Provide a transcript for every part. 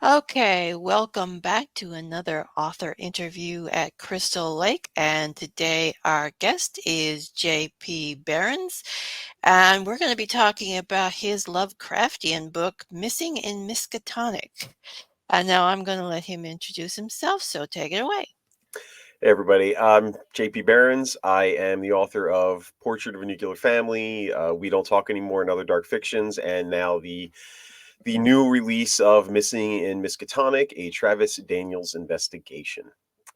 Okay, welcome back to another author interview at Crystal Lake. And today our guest is JP Behrens. And we're going to be talking about his Lovecraftian book, Missing in Miskatonic. And now I'm going to let him introduce himself, so take it away. Hey everybody, I'm JP Behrens. I am the author of Portrait of a Nuclear Family, We Don't Talk Anymore, and Other Dark Fictions, and now the new release of Missing in Miskatonic, a Travis Daniels investigation.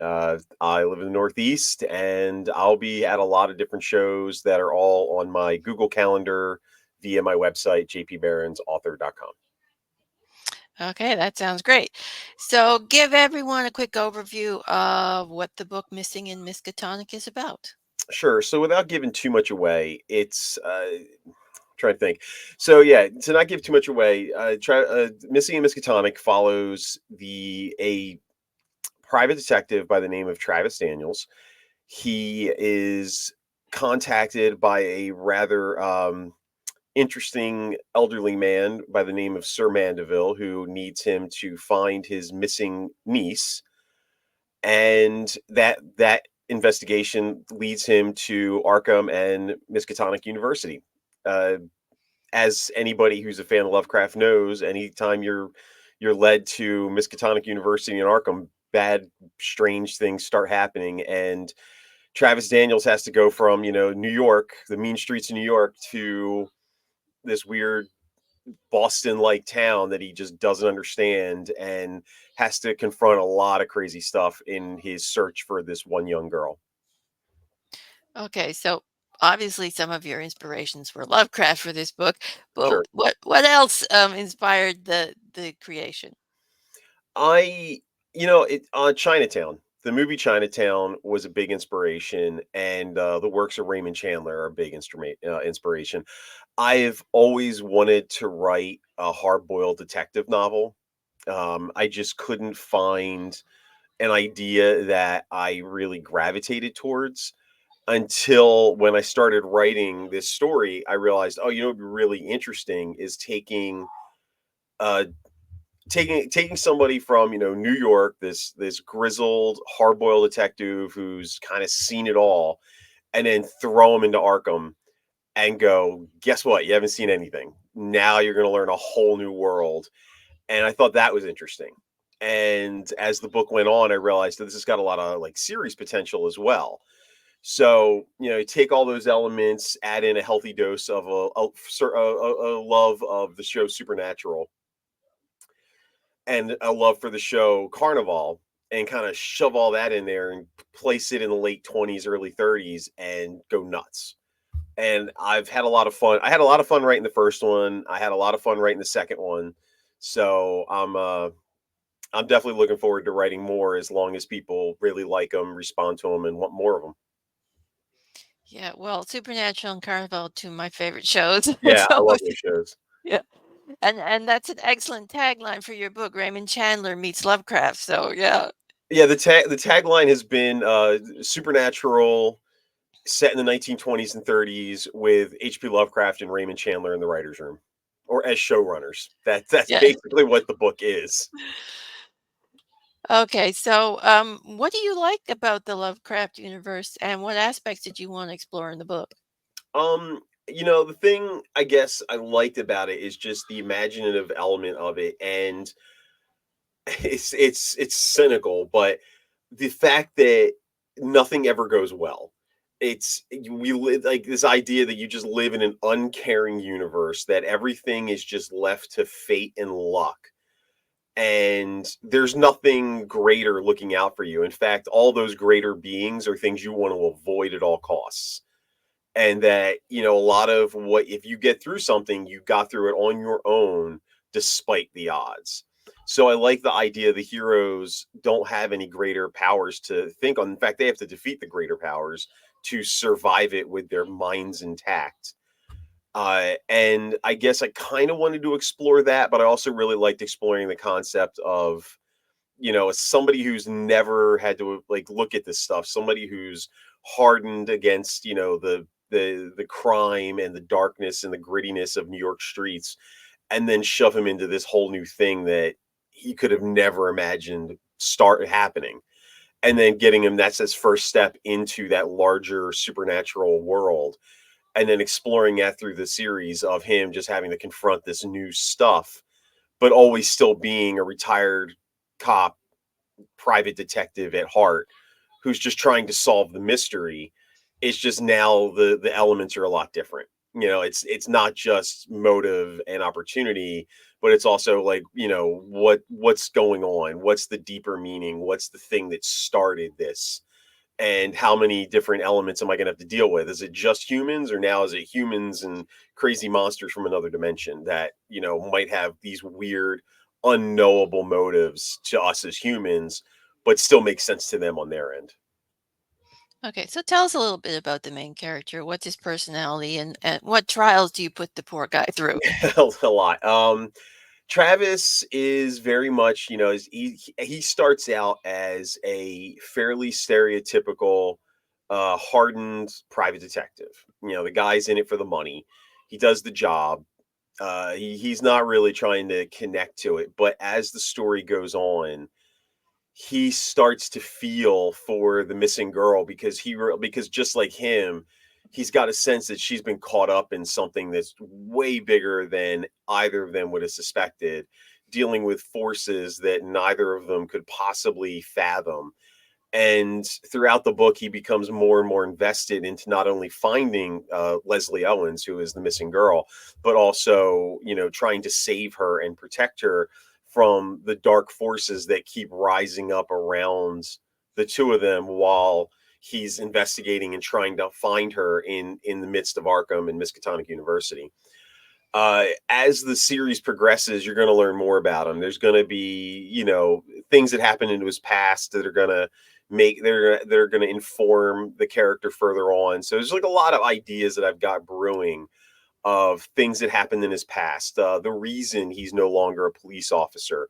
I live in the Northeast, and I'll be at a lot of different shows that are all on my Google Calendar via my website, jpbehrensauthor.com. Okay, that sounds great. So give everyone a quick overview of what the book Missing in Miskatonic is about. Sure. So without giving too much away, it's trying to think. So yeah, to not give too much away, Missing and Miskatonic follows the a private detective by the name of Travis Daniels. He is contacted by a rather interesting elderly man by the name of Sir Mandeville, who needs him to find his missing niece, and that investigation leads him to Arkham and Miskatonic University. Uh, as anybody who's a fan of Lovecraft knows, anytime you're led to Miskatonic University in Arkham, bad, strange things start happening, and Travis Daniels has to go from New York, the mean streets of New York, to this weird Boston-like town that he just doesn't understand, and has to confront a lot of crazy stuff in his search for this one young girl. Okay, so obviously some of your inspirations were Lovecraft for this book, but Sure. what else inspired the creation? I, Chinatown. The movie Chinatown was a big inspiration, and the works of Raymond Chandler are a big inspiration. I've always wanted to write a hard-boiled detective novel. I just couldn't find an idea that I really gravitated towards until when I started writing this story. I realized, oh, what'd be really interesting is uh, taking somebody from New York, this grizzled hard boiled detective who's kind of seen it all, and then throw him into Arkham and go, guess what? You haven't seen anything. Now you're going to learn a whole new world. And I thought that was interesting. And as the book went on, I realized that this has got a lot of like series potential as well. So, you take all those elements, add in a healthy dose of a love of the show Supernatural, and a love for the show Carnival, and kind of shove all that in there and place it in the late 20s, early 30s, and go nuts. And I've had a lot of fun. I had a lot of fun writing the first one. I had a lot of fun writing the second one. So I'm definitely looking forward to writing more as long as people really like them, respond to them, and want more of them. Yeah, well, Supernatural and Carnival, two of my favorite shows. Yeah, I So love those shows. yeah, and that's an excellent tagline for your book, Raymond Chandler meets Lovecraft. So yeah. Yeah, the tagline has been supernatural, set in the 1920s and 30s, with H.P. Lovecraft and Raymond Chandler in the writers' room, or as showrunners. That's Yeah. basically what the book is. Okay, so what do you like about the Lovecraft universe, and what aspects did you want to explore in the book? The thing I guess I liked about it is just the imaginative element of it, and it's cynical, but the fact that nothing ever goes well. We live like this idea that you just live in an uncaring universe, that everything is just left to fate and luck, and there's nothing greater looking out for you. In fact, all those greater beings are things you want to avoid at all costs. And that, a lot of what, if you get through something, you got through it on your own despite the odds. So I like the idea the heroes don't have any greater powers to think on. In fact, they have to defeat the greater powers to survive it with their minds intact. And I guess I kind of wanted to explore that, but I also really liked exploring the concept of, as somebody who's never had to like look at this stuff, somebody who's hardened against, the crime and the darkness and the grittiness of New York streets, and then shove him into this whole new thing that he could have never imagined start happening. And then getting him, that's his first step into that larger supernatural world. And then exploring that through the series of him just having to confront this new stuff, but always still being a retired cop, private detective at heart, who's just trying to solve the mystery. It's just now the elements are a lot different. It's not just motive and opportunity, but it's also like, what's going on, what's the deeper meaning, what's the thing that started this, and how many different elements am I going to have to deal with? Is it just humans, or now is it humans and crazy monsters from another dimension that, might have these weird, unknowable motives to us as humans, but still make sense to them on their end? Okay, so tell us a little bit about the main character. What's his personality, and what trials do you put the poor guy through? A lot. Travis is very much, he starts out as a fairly stereotypical, hardened private detective. The guy's in it for the money. He does the job. He's not really trying to connect to it. But as the story goes on, he starts to feel for the missing girl, because because just like him, he's got a sense that she's been caught up in something that's way bigger than either of them would have suspected, dealing with forces that neither of them could possibly fathom. And throughout the book, he becomes more and more invested into not only finding Leslie Owens, who is the missing girl, but also, trying to save her and protect her from the dark forces that keep rising up around the two of them, while he's investigating and trying to find her in the midst of Arkham and Miskatonic University. As the series progresses, you're going to learn more about him. There's going to be, things that happen into his past that are going to they're going to inform the character further on. So there's like a lot of ideas that I've got brewing of things that happened in his past, the reason he's no longer a police officer,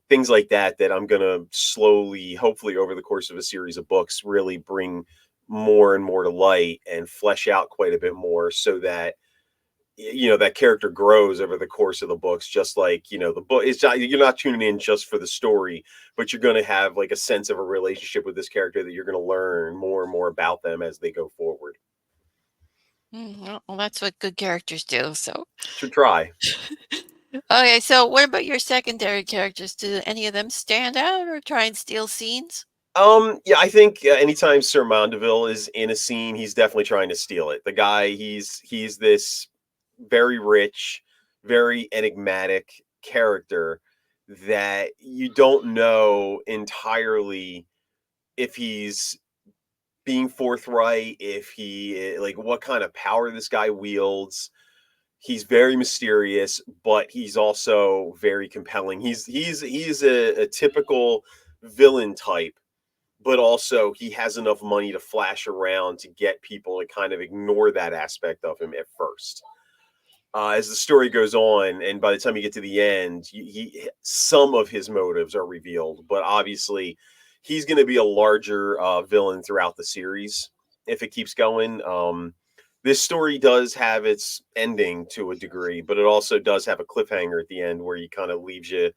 things like that, that I'm going to slowly, hopefully over the course of a series of books, really bring more and more to light and flesh out quite a bit more, so that that character grows over the course of the books. Just like, the book, it's not, you're not tuning in just for the story, but you're going to have like a sense of a relationship with this character, that you're going to learn more and more about them as they go forward. Well, that's what good characters do. So, Should try. okay, so what about your secondary characters? Do any of them stand out or try and steal scenes? Yeah, I think anytime Sir Mondeville is in a scene, he's definitely trying to steal it. The guy, he's this very rich, very enigmatic character that you don't know entirely if he's being forthright, if like what kind of power this guy wields. He's very mysterious, but he's also very compelling. He's a typical villain type, but also he has enough money to flash around to get people to kind of ignore that aspect of him at first. As the story goes on, and by the time you get to the end, some of his motives are revealed, but obviously he's going to be a larger villain throughout the series if it keeps going. This story does have its ending to a degree, but it also does have a cliffhanger at the end where he kind of leaves you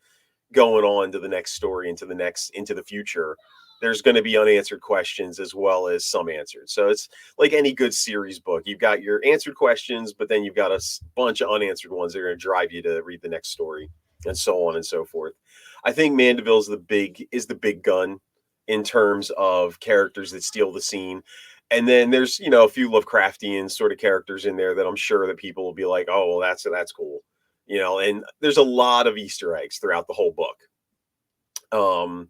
going on to the next story, into the future. There's going to be unanswered questions as well as some answered. So it's like any good series book. You've got your answered questions, but then you've got a bunch of unanswered ones that are going to drive you to read the next story, and so on and so forth. I think Mandeville's the big gun in terms of characters that steal the scene. And then there's, a few Lovecraftian sort of characters in there that I'm sure that people will be like, "Oh, well, that's cool." And there's a lot of Easter eggs throughout the whole book. Um,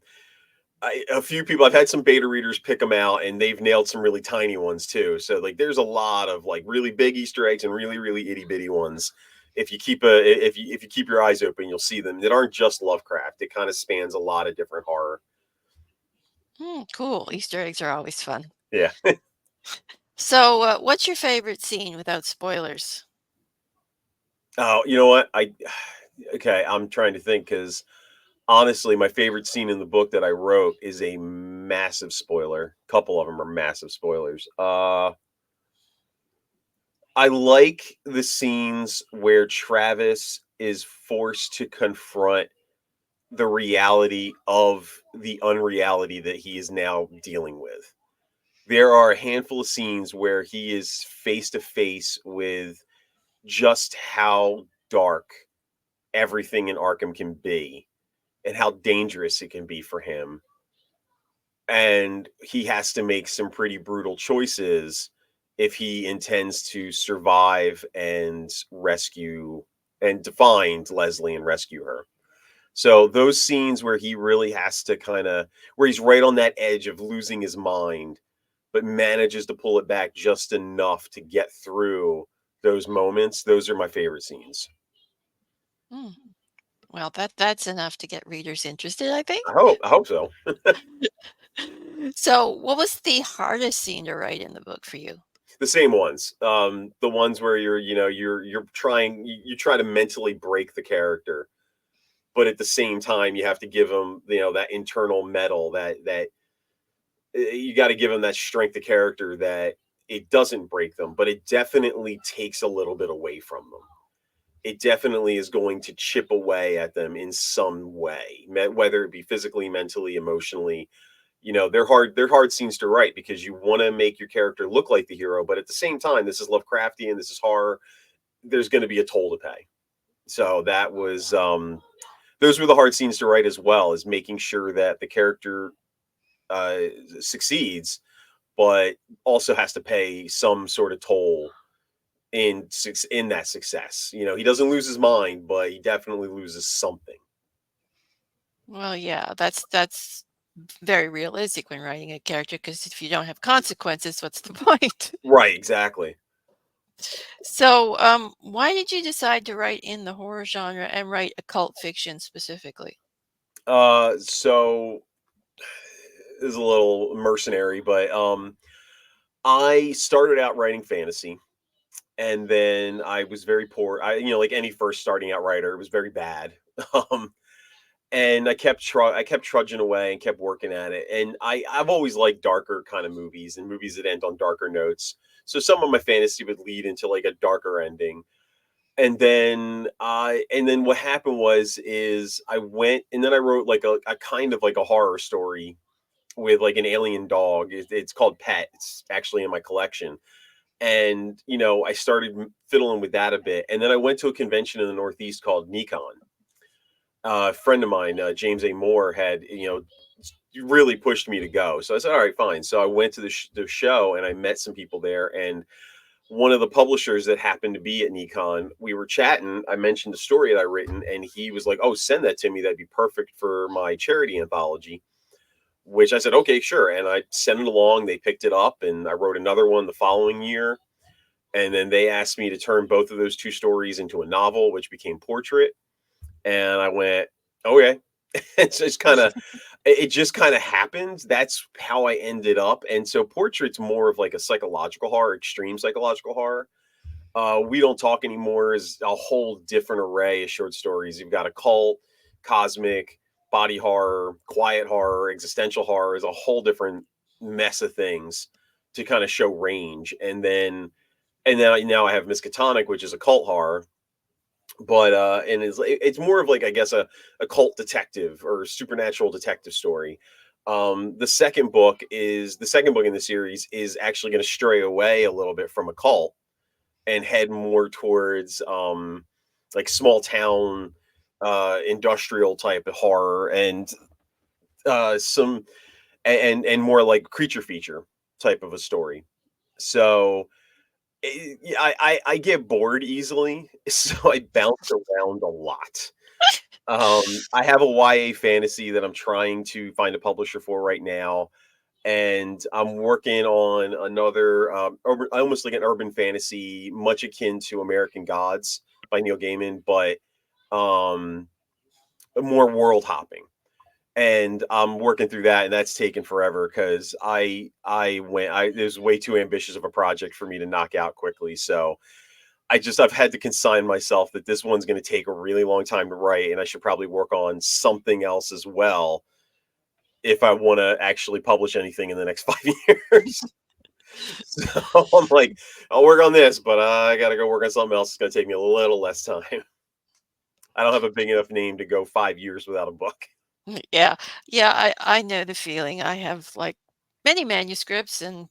a few people, I've had some beta readers pick them out, and they've nailed some really tiny ones too. So like, there's a lot of like really big Easter eggs and really really itty bitty ones. If you keep your eyes open, you'll see them that aren't just Lovecraft. It kind of spans a lot of different horror. Cool. Easter eggs are always fun. Yeah. So, what's your favorite scene without spoilers? Oh, you know what? Okay, I'm trying to think, because honestly, my favorite scene in the book that I wrote is a massive spoiler. A couple of them are massive spoilers. I like the scenes where Travis is forced to confront the reality of the unreality that he is now dealing with. There are a handful of scenes where he is face to face with just how dark everything in Arkham can be and how dangerous it can be for him. And he has to make some pretty brutal choices if he intends to survive and rescue and to find Leslie and rescue her. So those scenes where he really has to where he's right on that edge of losing his mind, but manages to pull it back just enough to get through those moments, those are my favorite scenes. Hmm. Well, that's enough to get readers interested, I think. I hope so. So, what was the hardest scene to write in the book for you? The same ones. The ones where you're trying you try to mentally break the character, but at the same time you have to give them, that internal metal that you got to give them that strength of character that it doesn't break them, but it definitely takes a little bit away from them. It definitely is going to chip away at them in some way, whether it be physically, mentally, emotionally. They're hard scenes to write because you want to make your character look like the hero, but at the same time, this is Lovecraftian, this is horror. There's going to be a toll to pay. So that was those were the hard scenes to write as well, as making sure that the character uh, succeeds, but also has to pay some sort of toll in that success. He doesn't lose his mind, but he definitely loses something. Well, yeah, that's very realistic when writing a character because if you don't have consequences, what's the point? Right, exactly. So, why did you decide to write in the horror genre and write occult fiction specifically? So this is a little mercenary, but I started out writing fantasy, and then I was very poor. Like any first starting out writer, it was very bad. um and I kept trudging away and kept working at it. And I've always liked darker kind of movies and movies that end on darker notes. So some of my fantasy would lead into like a darker ending. And then what happened is I went and then I wrote like a kind of like a horror story with like an alien dog. It's called Pet. It's actually in my collection. And I started fiddling with that a bit. And then I went to a convention in the Northeast called Nikon. A friend of mine, James A. Moore, had really pushed me to go. So I said, all right, fine. So I went to the show and I met some people there. And one of the publishers that happened to be at Nikon, we were chatting. I mentioned a story that I written, and he was like, "Oh, send that to me. That'd be perfect for my charity anthology." Which I said, "Okay, sure." And I sent it along. They picked it up, and I wrote another one the following year. And then they asked me to turn both of those two stories into a novel, which became Portrait. And I went, "Okay." It's just kind of it just kind of happened. That's how I ended up. And so Portrait's more of like a psychological horror, extreme psychological horror. We Don't Talk Anymore is a whole different array of short stories. You've got occult, cosmic, body horror, quiet horror, existential horror is a whole different mess of things to kind of show range. And then now I have Miskatonic, which is occult horror, but and it's more of like, I guess, a cult detective or supernatural detective story. The second book in the series is actually going to stray away a little bit from occult and head more towards like small town industrial type of horror and some and more like creature feature type of a story. So yeah, I get bored easily, so I bounce around a lot. I have a YA fantasy that I'm trying to find a publisher for right now, and I'm working on another almost like an urban fantasy, much akin to American Gods by Neil Gaiman, but um, more world hopping. And I'm working through that, and that's taken forever because I it was way too ambitious of a project for me to knock out quickly. So I've had to consign myself that this one's going to take a really long time to write, and I should probably work on something else as well if I want to actually publish anything in the next 5 years. So I'm like, I'll work on this, but I got to go work on something else. It's going to take me a little less time. I don't have a big enough name to go 5 years without a book. Yeah. Yeah, I know the feeling. I have, like, many manuscripts and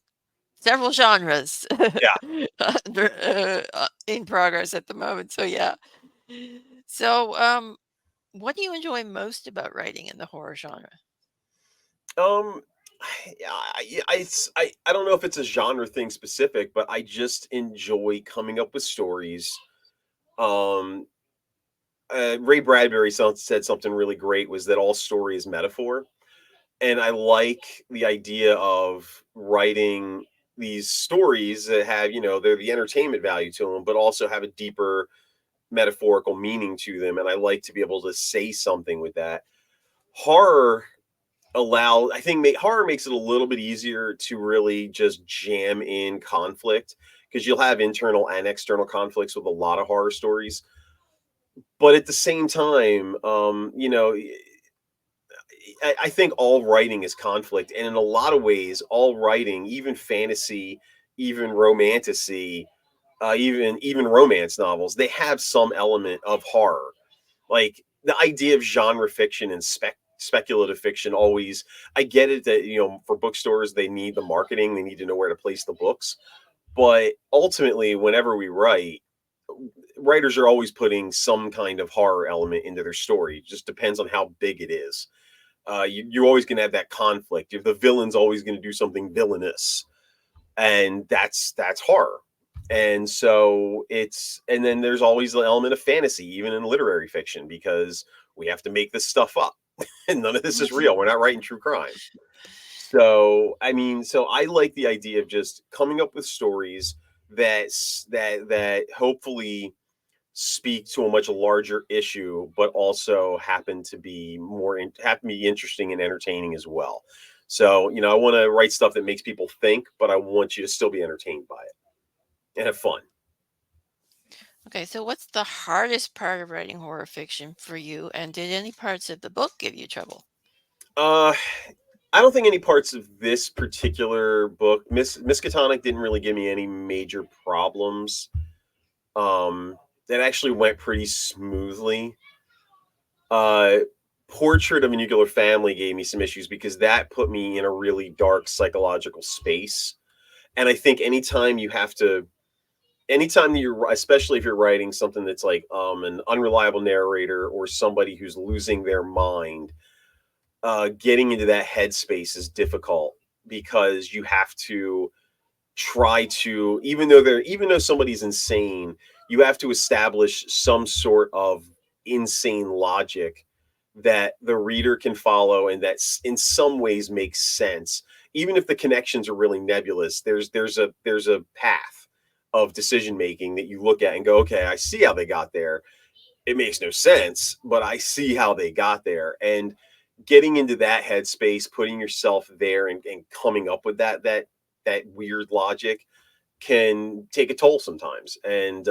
several genres Yeah. in progress at the moment, so yeah. So, what do you enjoy most about writing in the horror genre? Um, I don't know if it's a genre thing specific, but I just enjoy coming up with stories. Um, Ray Bradbury said something really great was that all story is metaphor, and I like the idea of writing these stories that have, they're the entertainment value to them, but also have a deeper metaphorical meaning to them, and I like to be able to say something with that. Horror I think horror makes it a little bit easier to really just jam in conflict, because you'll have internal and external conflicts with a lot of horror stories. But at the same time, I think all writing is conflict, and in a lot of ways, all writing, even fantasy, even romantasy, even romance novels, they have some element of horror. Like the idea of genre fiction and speculative fiction always, I get it that, for bookstores they need the marketing, they need to know where to place the books, but ultimately whenever we write, writers are always putting some kind of horror element into their story. It just depends on how big it is. You're always going to have that conflict. If the villain's always going to do something villainous, and that's horror. And so and then there's always the element of fantasy, even in literary fiction, because we have to make this stuff up, and none of this is real. We're not writing true crime. So so I like the idea of just coming up with stories that hopefully speak to a much larger issue, but also happen to be interesting and entertaining as well. So, I want to write stuff that makes people think, but I want you to still be entertained by it and have fun. Okay, so what's the hardest part of writing horror fiction for you, and did any parts of the book give you trouble? Uh, I don't think any parts of this particular book, Miskatonic, didn't really give me any major problems. That actually went pretty smoothly. Uh, Portrait of a Nuclear Family gave me some issues because that put me in a really dark psychological space. And I think anytime that especially if you're writing something that's like an unreliable narrator or somebody who's losing their mind, getting into that headspace is difficult, because you have to try to, even though somebody's insane, you have to establish some sort of insane logic that the reader can follow, and that in some ways makes sense. Even if the connections are really nebulous, there's a path of decision making that you look at and go, okay, I see how they got there. It makes no sense, but I see how they got there. And getting into that headspace, putting yourself there, and coming up with that weird logic can take a toll sometimes. And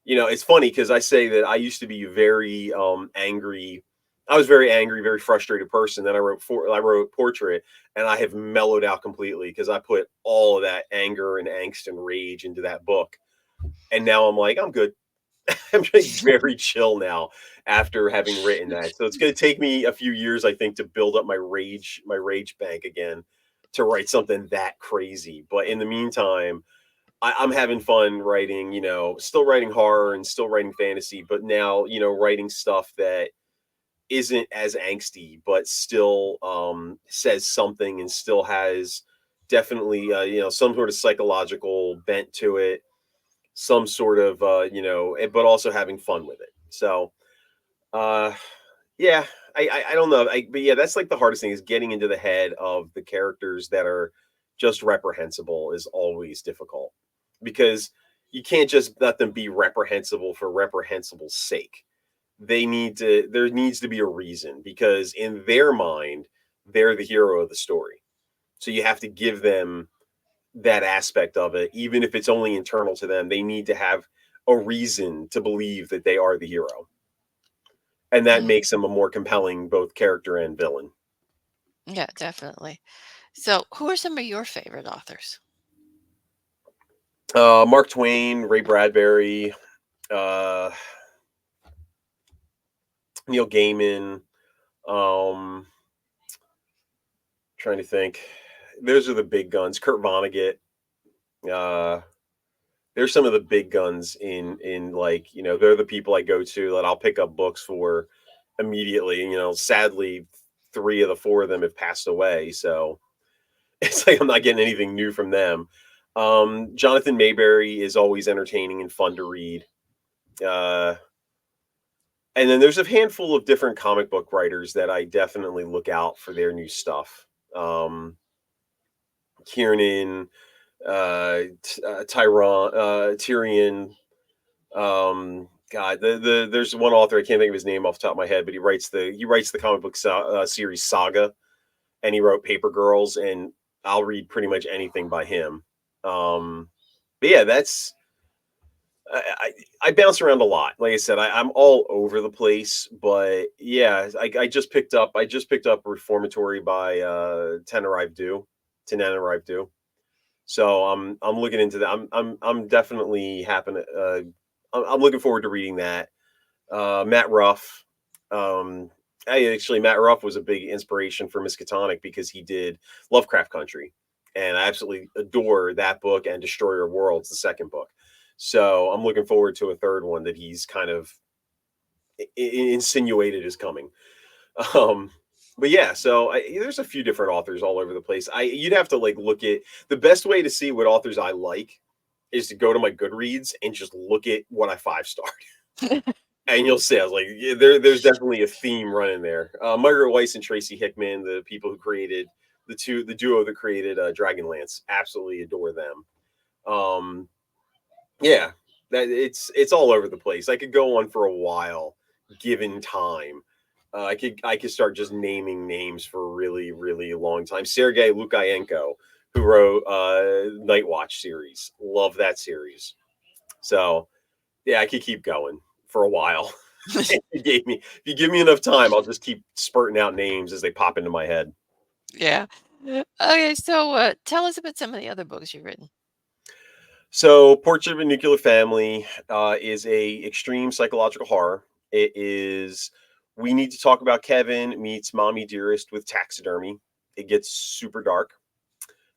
it's funny because I say that I used to be very angry. I was very angry, very frustrated person. Then I wrote Portrait, and I have mellowed out completely because I put all of that anger and angst and rage into that book. And now I'm like, I'm good. I'm like very chill now after having written that. So it's going to take me a few years, I think, to build up my rage bank again to write something that crazy. But in the meantime, I'm having fun writing, still writing horror and still writing fantasy, but now, writing stuff that isn't as angsty, but still says something and still has definitely, some sort of psychological bent to it, some sort of, but also having fun with it. So, uh, yeah, I don't know. But yeah, that's like the hardest thing, is getting into the head of the characters that are just reprehensible is always difficult, because you can't just let them be reprehensible for reprehensible's sake. There needs to be a reason, because in their mind, they're the hero of the story. So you have to give them that aspect of it, even if it's only internal to them. They need to have a reason to believe that they are the hero, and that Mm, makes them a more compelling both character and villain. yeah, definitely. So, who are some of your favorite authors? Mark Twain, Ray Bradbury, uh, Neil Gaiman. Um, Trying to think. Those are the big guns. Kurt Vonnegut. Uh, there's some of the big guns in like, they're the people I go to that I'll pick up books for immediately. Sadly, three of the four of them have passed away, so it's like I'm not getting anything new from them. Jonathan Mayberry is always entertaining and fun to read. Uh, and then there's a handful of different comic book writers that I definitely look out for their new stuff. Kiernan, Tyrion. God, there's one author I can't think of his name off the top of my head, but he writes the comic book series Saga, and he wrote Paper Girls, and I'll read pretty much anything by him. But yeah, I bounce around a lot. Like I said, I'm all over the place. But yeah, I just picked up Reformatory by Tananarive. So I'm looking into that. I'm definitely happen. I'm looking forward to reading that. Matt Ruff. Um, Matt Ruff was a big inspiration for Miskatonic because he did Lovecraft Country, and I absolutely adore that book and Destroyer of Worlds, the second book. So I'm looking forward to a third one that he's kind of insinuated is coming. Um, but yeah, so there's a few different authors all over the place. You'd have to like look at the best way to see what authors I like is to go to my Goodreads and just look at what I five starred, and you'll see. I was like, yeah, there's definitely a theme running there. Margaret Weiss and Tracy Hickman, the people who created the duo that created Dragonlance, absolutely adore them. Um, yeah, that it's all over the place. I could go on for a while, given time. I could start just naming names for a really really long time. Sergei Lukayenko, who wrote Night Watch series, love that series. So yeah, I could keep going for a while. If you give me enough time, I'll just keep spurting out names as they pop into my head. Yeah. Okay, so tell us about some of the other books you've written. So, Portrait of a Nuclear Family is a extreme psychological horror. It is we need to talk about Kevin meets Mommy Dearest with taxidermy. It gets super dark.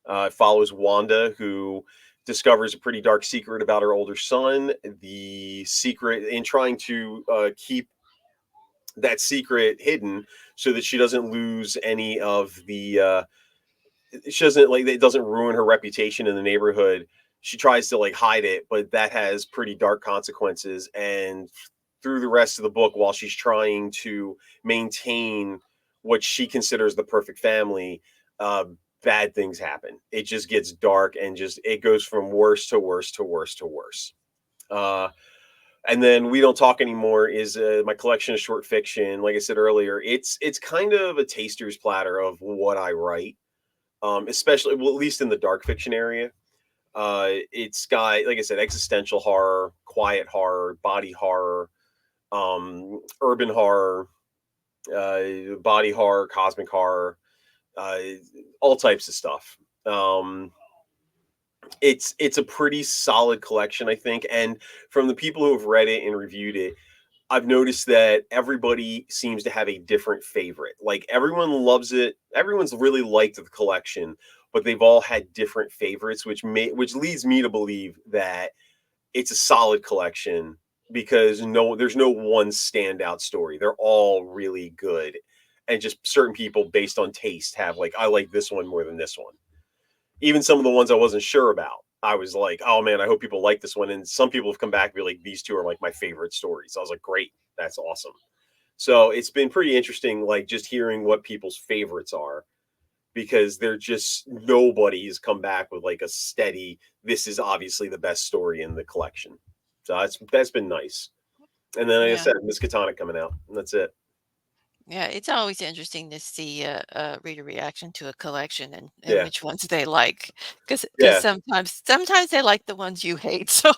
It follows Wanda, who discovers a pretty dark secret about her older son. The secret, in trying to keep that secret hidden so that she doesn't lose any of the she doesn't like it doesn't ruin her reputation in the neighborhood. She tries to like hide it, but that has pretty dark consequences. And through the rest of the book, while she's trying to maintain what she considers the perfect family, uh, bad things happen. It just gets dark and just it goes from worse to worse to worse to worse. Uh, and then We Don't Talk Anymore is my collection of short fiction. Like I said earlier, it's kind of a taster's platter of what I write, especially well, at least in the dark fiction area. It's got, like I said, existential horror, quiet horror, body horror, urban horror, body horror, cosmic horror, uh, all types of stuff. It's a pretty solid collection, I think, and from the people who have read it and reviewed it, I've noticed that everybody seems to have a different favorite. Like everyone loves it. Everyone's really liked the collection, but they've all had different favorites, which leads me to believe that it's a solid collection because there's no one standout story. They're all really good. And just certain people based on taste have like I like this one more than this one. Even some of the ones I wasn't sure about, I was like, oh man, I hope people like this one. And some people have come back and be like, these two are like my favorite stories. I was like, great, that's awesome. So it's been pretty interesting, like just hearing what people's favorites are because they're just nobody has come back with like a steady, this is obviously the best story in the collection. So that's been nice. And then like I Yeah. said, Miskatonic coming out, and that's it. Yeah, it's always interesting to see a reader reaction to a collection and Yeah. which ones they like, because Yeah. sometimes they like the ones you hate. So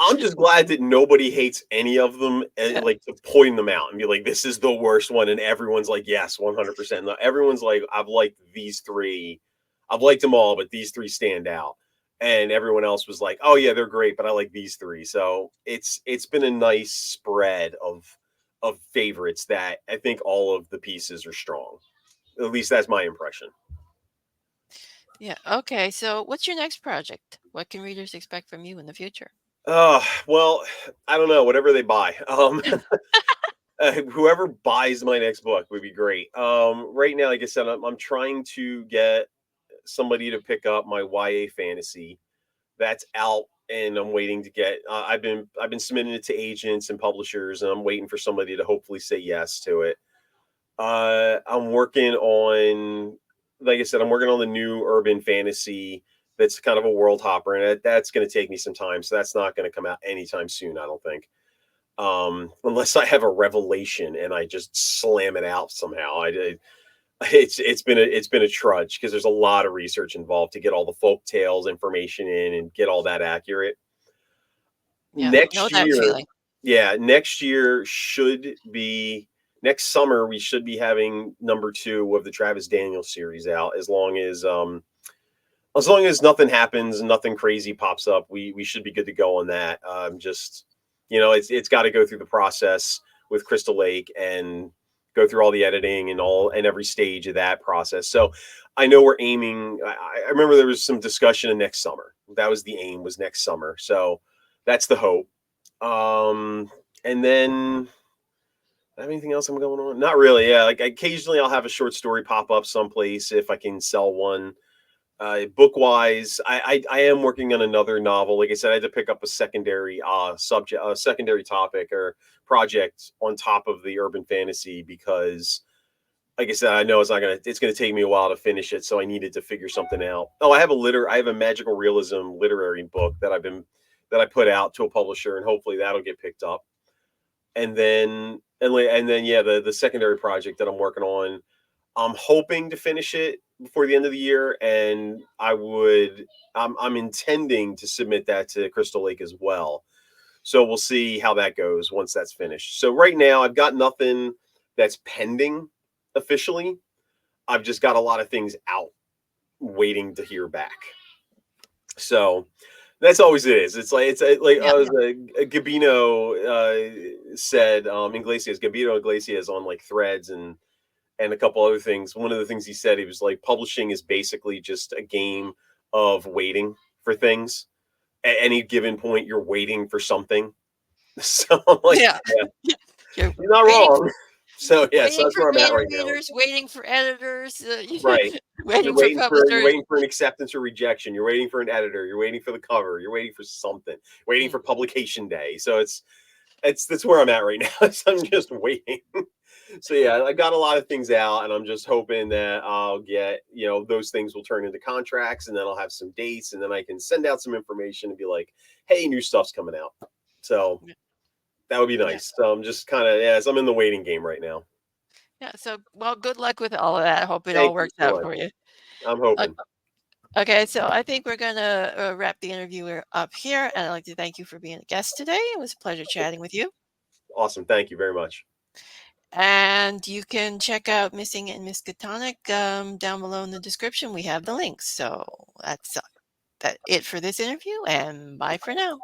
I'm just glad that nobody hates any of them, and like to point them out and be like, "This is the worst one," and everyone's like, "Yes, 100%." Everyone's like, "I've liked these three, I've liked them all, but these three stand out." And everyone else was like, "Oh yeah, they're great, but I like these three." So it's been a nice spread of favorites that I think all of the pieces are strong. At least that's my impression. Yeah. Okay. So, what's your next project? What can readers expect from you in the future? Well, I don't know. Whatever they buy. Whoever buys my next book would be great. Right now, like I said, I'm trying to get somebody to pick up my YA fantasy that's out, and I'm waiting to get. I've been submitting it to agents and publishers, and I'm waiting for somebody to hopefully say yes to it. I'm working on, like I said, I'm working on the new urban fantasy that's kind of a world hopper, and that's going to take me some time. So that's not going to come out anytime soon, I don't think. Unless I have a revelation and I just slam it out somehow. It's been a trudge because there's a lot of research involved to get all the folk tales information in and get all that accurate. Yeah. Know Next that year, feeling. yeah, next year should be next summer. We should be having number two of the Travis Daniels series out. As long as nothing happens and nothing crazy pops up, we should be good to go on that. Just it's got to go through the process with Crystal Lake and go through all the editing and every stage of that process. So I know we're aiming. I remember there was some discussion of next summer. That was the aim, was next summer. So that's the hope. And then have anything else I'm going on? Not really. Yeah, like occasionally I'll have a short story pop up someplace if I can sell one. Book wise, I am working on another novel. Like I said, I had to pick up a secondary subject, a secondary topic or project on top of the urban fantasy because, like I said, I know it's gonna take me a while to finish it, so I needed to figure something out. Oh, I have a magical realism literary book that I put out to a publisher, and hopefully that'll get picked up. And then yeah, the secondary project that I'm working on, I'm hoping to finish it before the end of the year, and I'm intending to submit that to Crystal Lake as well. So we'll see how that goes once that's finished. So right now I've got nothing that's pending officially. I've just got a lot of things out waiting to hear back. So that's always it is. It's like Yeah. Gabino said, Iglesias on like Threads and a couple other things. One of the things he said, he was like, publishing is basically just a game of waiting for things. At any given point, you're waiting for something. So I'm like, Yeah. yeah, You're you're not waiting wrong. So yeah, so waiting that's for where I'm at beta right now. readers, waiting for editors, Right. waiting for You're publishers. waiting for an acceptance or rejection. You're waiting for an editor. You're waiting for the cover. You're waiting for something. Waiting Mm, for publication day. So that's where I'm at right now. So I'm just waiting. So yeah, I got a lot of things out, and I'm just hoping that I'll get those things will turn into contracts, and then I'll have some dates, and then I can send out some information and be like, hey, new stuff's coming out. So yeah. that would be Yeah. nice. So I'm just kind of, yeah, so I'm in the waiting game right now. Yeah. So, well, good luck with all of that. Hope it all Thank you works so out much. for you. I'm O- hoping. Okay. So, I think we're going to wrap the interview up here. And I'd like to thank you for being a guest today. It was a pleasure chatting with you. Awesome. Thank you very much. And you can check out Missing and Miskatonic down below in the description. We have the links. So, that's it for this interview. And bye for now.